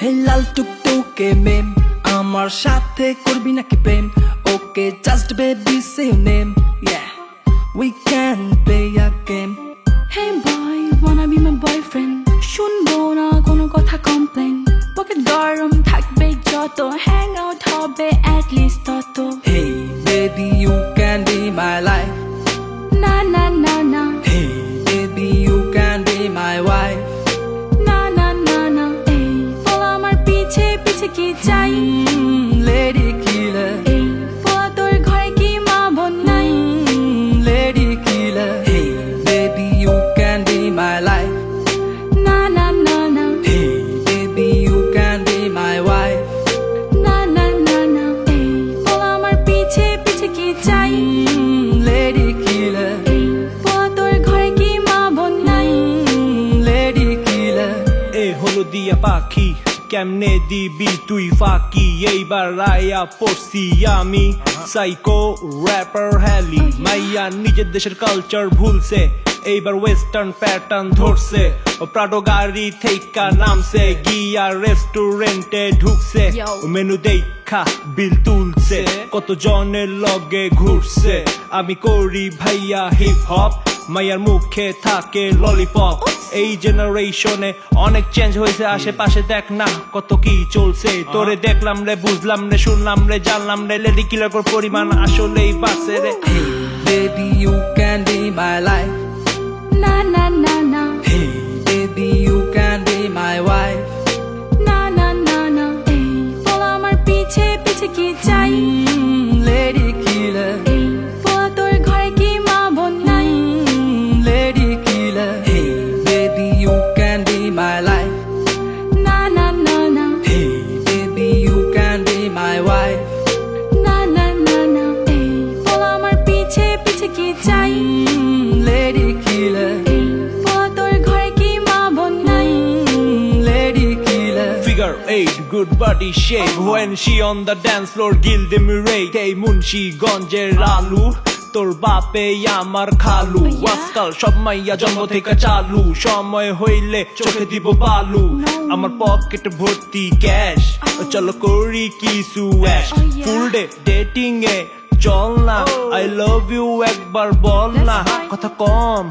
হে লাল টুকটুকে মেম আমার সাথে করবি নাকি প্রেম okay just baby say name yeah we can play a game Hey boy, wanna be my boyfriend? শুনবো না কোনো কথা কমপ্লেন পকেট গরম থাকবে যত হ্যাং আউট হবে at least তত Hey baby you can be my life না না না না Hey baby you can be my wife না না না না এই বলা আমার পিছে পিছে কি চাই Lady killer এই বলা তোর ঘরে কি মা বোন নাই Lady killer Hey baby you can be my life না না না না Hey baby you can be my wife না না না না এই বলা আমার পিছে পিছে কি চাই Lady killer এই বলা তোর ঘরে কি মা বোন নাই Lady killer এ হলো দিয়া পাখি কেমনে দিবি তুই ফাঁকি এইবার রায়া পড়ছি আমি সাইকো র্যাপার হ্যালি মাইয়া নিজের দেশের কালচার ভুলছে এইবার ওয়েস্টার্ন প্যাটার্ন ধরছে প্রাডো গাড়ি থেকে নামছে গিয়া রেস্টুরেন্টে ঢুকছে মেনু দেখা বিল তুলছে কত জনের লগে ঘুরছে আমি করি ভাইয়া হিপ হপ মাইয়ার মুখে থাকে ললিপপ এই জেনারেশনে অনেক চেঞ্জ হয়েছে আশেপাশে দেখ না কত কি চলছে তোরে দেখলাম রে বুঝলাম রে শুনলাম রে জানলাম রে লেডি কিলার পরিমাণ আসলেই বাড়ছে রে Hey baby you can be my life না না না না Hey baby you can be my wife না না না না এই বলা আমার পিছে পিছে কি চাই Lady killer এই বলা তোর ঘরে কি মা বোন নাই Lady killer Hey baby you can be my life না না না না Hey baby you can be my wife না না না না এই বলা আমার পিছে পিছে কি চাই Lady killer এই বলা তোর ঘরে কি মা বোন নাই Lady killer Figure 8, good body shape When she on the dance floor, gilde me rate Hey Munshi গঞ্জের আলু তোর বাপে আমার খালু আজকাল সব মাইয়া জন্ম থেকে চালু সময় হইলে চোখে দিব বালু আমার পকেট ভর্তি ক্যাশ চলো করি কিছু অ্যাশ ফুল ডে ডেটিং এ চল না আই লাভ ইউ একবার বল না কথা কম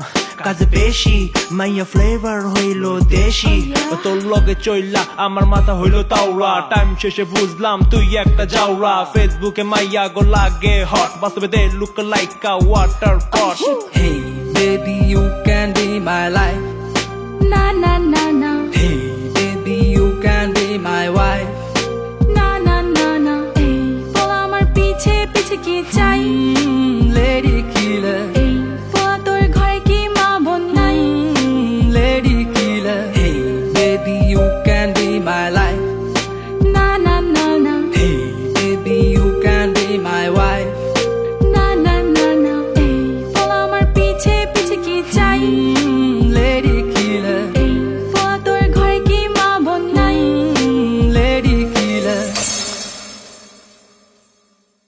কাজে বেশি মাইয়া ফ্লেভার হইলো দেশি তোর লগে চইলা আমার মাথা হইলো তাওরা টাইম শেষে বুঝলাম তুই একটা যাওরা ফেসবুকে মাইয়া গো লাগে হট বাস্তবে they look like a water pot Hey baby you can be my life না না না না